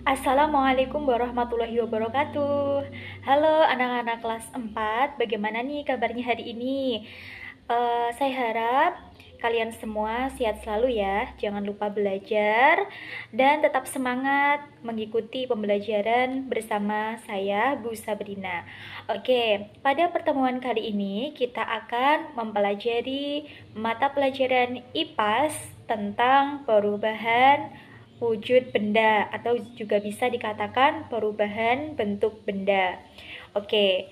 Assalamualaikum warahmatullahi wabarakatuh. Halo anak-anak kelas 4, bagaimana nih kabarnya hari ini? Saya harap kalian semua sehat selalu ya. Jangan lupa belajar dan tetap semangat mengikuti pembelajaran bersama saya, Bu Sabrina. Oke, pada pertemuan kali ini kita akan mempelajari mata pelajaran IPAS tentang perubahan wujud benda atau juga bisa dikatakan perubahan bentuk benda. Oke,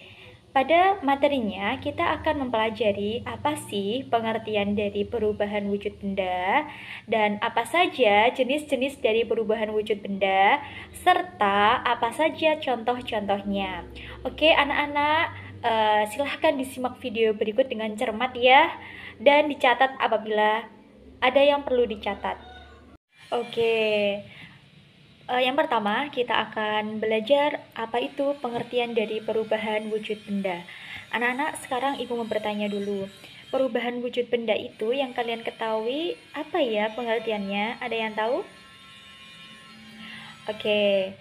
pada materinya kita akan mempelajari apa sih pengertian dari perubahan wujud benda dan apa saja jenis-jenis dari perubahan wujud benda serta apa saja contoh-contohnya. Oke, anak-anak, silahkan disimak video berikut dengan cermat ya dan dicatat apabila ada yang perlu dicatat. Oke, yang pertama kita akan belajar apa itu pengertian dari perubahan wujud benda. Anak-anak, sekarang Ibu mau bertanya dulu. Perubahan wujud benda itu yang kalian ketahui apa ya pengertiannya? Ada yang tahu? Oke,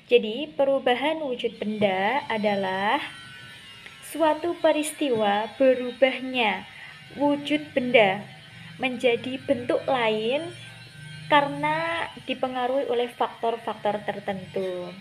jadi perubahan wujud benda adalah suatu peristiwa berubahnya wujud benda menjadi bentuk lain karena dipengaruhi oleh faktor-faktor tertentu.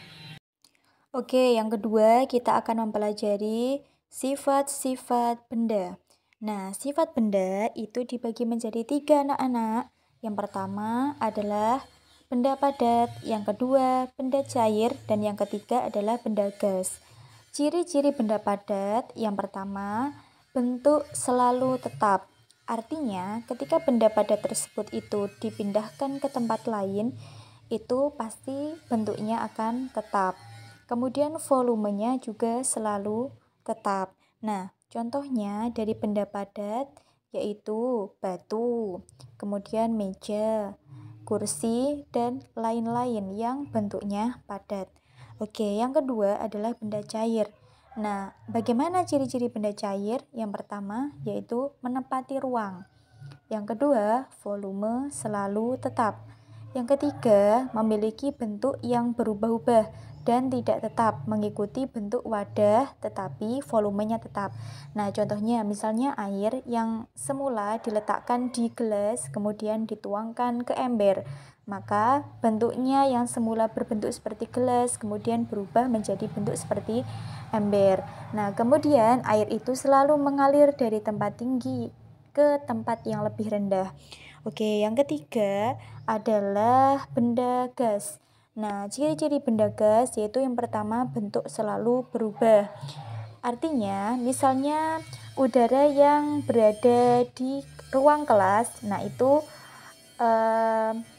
Oke, yang kedua kita akan mempelajari sifat-sifat benda. Nah, sifat benda itu dibagi menjadi 3 anak-anak. Yang pertama adalah benda padat, yang kedua benda cair, dan yang ketiga adalah benda gas. Ciri-ciri benda padat yang pertama, bentuk selalu tetap. Artinya, ketika benda padat tersebut itu dipindahkan ke tempat lain, itu pasti bentuknya akan tetap. Kemudian volumenya juga selalu tetap. Nah, contohnya dari benda padat yaitu batu, kemudian meja, kursi, dan lain-lain yang bentuknya padat. Oke, yang kedua adalah benda cair. Nah, bagaimana ciri-ciri benda cair? Yang pertama yaitu menempati ruang. Yang kedua, volume selalu tetap. Yang ketiga, memiliki bentuk yang berubah-ubah dan tidak tetap, mengikuti bentuk wadah tetapi volumenya tetap. Nah, contohnya misalnya air yang semula diletakkan di gelas kemudian dituangkan ke ember. Maka bentuknya yang semula berbentuk seperti gelas kemudian berubah menjadi bentuk seperti ember. Nah, kemudian air itu selalu mengalir dari tempat tinggi ke tempat yang lebih rendah. Oke, yang ketiga adalah benda gas. Nah, ciri-ciri benda gas yaitu yang pertama bentuk selalu berubah. Artinya, misalnya udara yang berada di ruang kelas, nah itu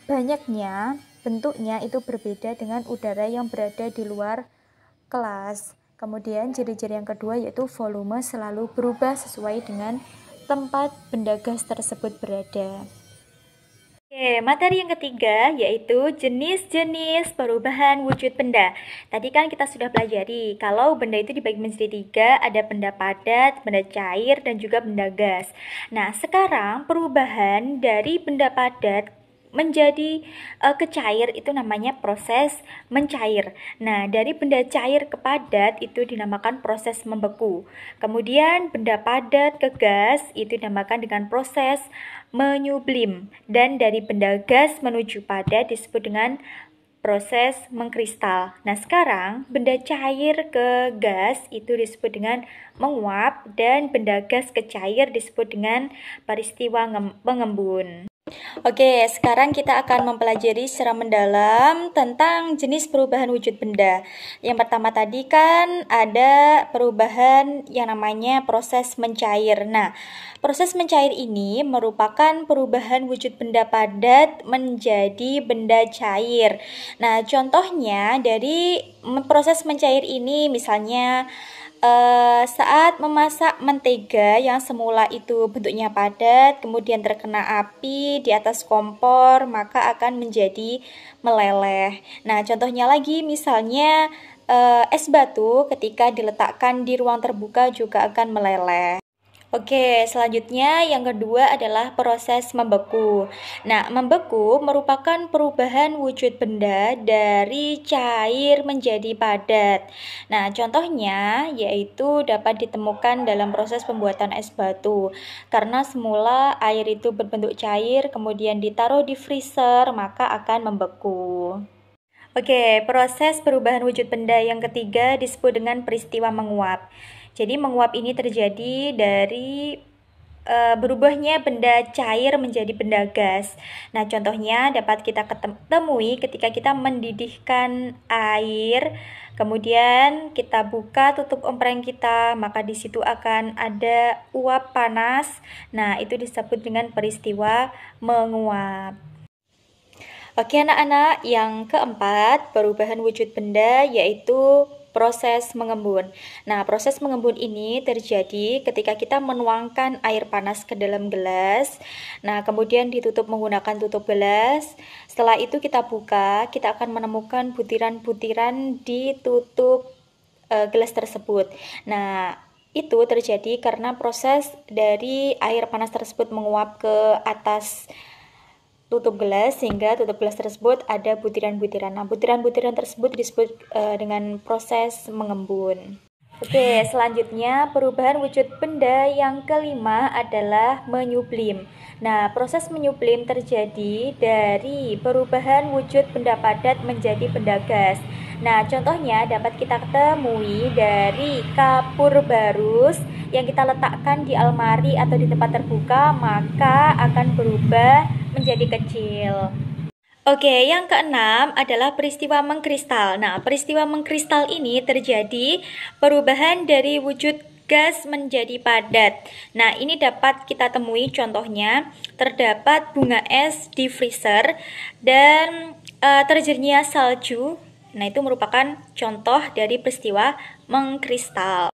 banyaknya bentuknya itu berbeda dengan udara yang berada di luar kelas. Kemudian ciri-ciri yang kedua yaitu volume selalu berubah sesuai dengan tempat benda gas tersebut berada. Oke, materi yang ketiga yaitu jenis-jenis perubahan wujud benda. Tadi kan kita sudah pelajari kalau benda itu dibagi menjadi 3, ada benda padat, benda cair, dan juga benda gas. Nah, sekarang perubahan dari benda padat menjadi ke cair itu namanya proses mencair. Nah, dari benda cair ke padat itu dinamakan proses membeku. Kemudian benda padat ke gas itu dinamakan dengan proses menyublim, dan dari benda gas menuju padat disebut dengan proses mengkristal. Nah, sekarang benda cair ke gas itu disebut dengan menguap dan benda gas ke cair disebut dengan peristiwa pengembun. Oke, sekarang kita akan mempelajari secara mendalam tentang jenis perubahan wujud benda. Yang pertama tadi kan ada perubahan yang namanya proses mencair. Nah, proses mencair ini merupakan perubahan wujud benda padat menjadi benda cair. Nah, contohnya dari proses mencair ini misalnya saat memasak mentega yang semula itu bentuknya padat, kemudian terkena api di atas kompor, maka akan menjadi meleleh. Nah, contohnya lagi misalnya es batu ketika diletakkan di ruang terbuka juga akan meleleh. Oke, selanjutnya yang kedua adalah proses membeku. Nah, membeku merupakan perubahan wujud benda dari cair menjadi padat. Nah, contohnya yaitu dapat ditemukan dalam proses pembuatan es batu. Karena semula air itu berbentuk cair, kemudian ditaruh di freezer, maka akan membeku. Oke, proses perubahan wujud benda yang ketiga disebut dengan peristiwa menguap. Jadi menguap ini terjadi dari berubahnya benda cair menjadi benda gas. Nah, contohnya dapat kita temui ketika kita mendidihkan air, kemudian kita buka tutup ompreng kita, maka di situ akan ada uap panas. Nah, itu disebut dengan peristiwa menguap. Oke anak-anak, yang keempat perubahan wujud benda yaitu proses mengembun. Nah, proses mengembun ini terjadi ketika kita menuangkan air panas ke dalam gelas. Nah, kemudian ditutup menggunakan tutup gelas. Setelah itu kita buka, kita akan menemukan butiran-butiran di tutup gelas tersebut. Nah, itu terjadi karena proses dari air panas tersebut menguap ke atas tutup gelas sehingga tutup gelas tersebut ada butiran-butiran. Nah, butiran-butiran tersebut disebut dengan proses mengembun. Oke, selanjutnya perubahan wujud benda yang kelima adalah menyublim. Nah, proses menyublim terjadi dari perubahan wujud benda padat menjadi benda gas. Nah, contohnya dapat kita temui dari kapur barus yang kita letakkan di almari atau di tempat terbuka, maka akan berubah menjadi kecil. Oke, yang keenam adalah peristiwa mengkristal. Nah, peristiwa mengkristal ini terjadi perubahan dari wujud gas menjadi padat. Nah, ini dapat kita temui contohnya terdapat bunga es di freezer dan terjadinya salju. Nah, itu merupakan contoh dari peristiwa mengkristal.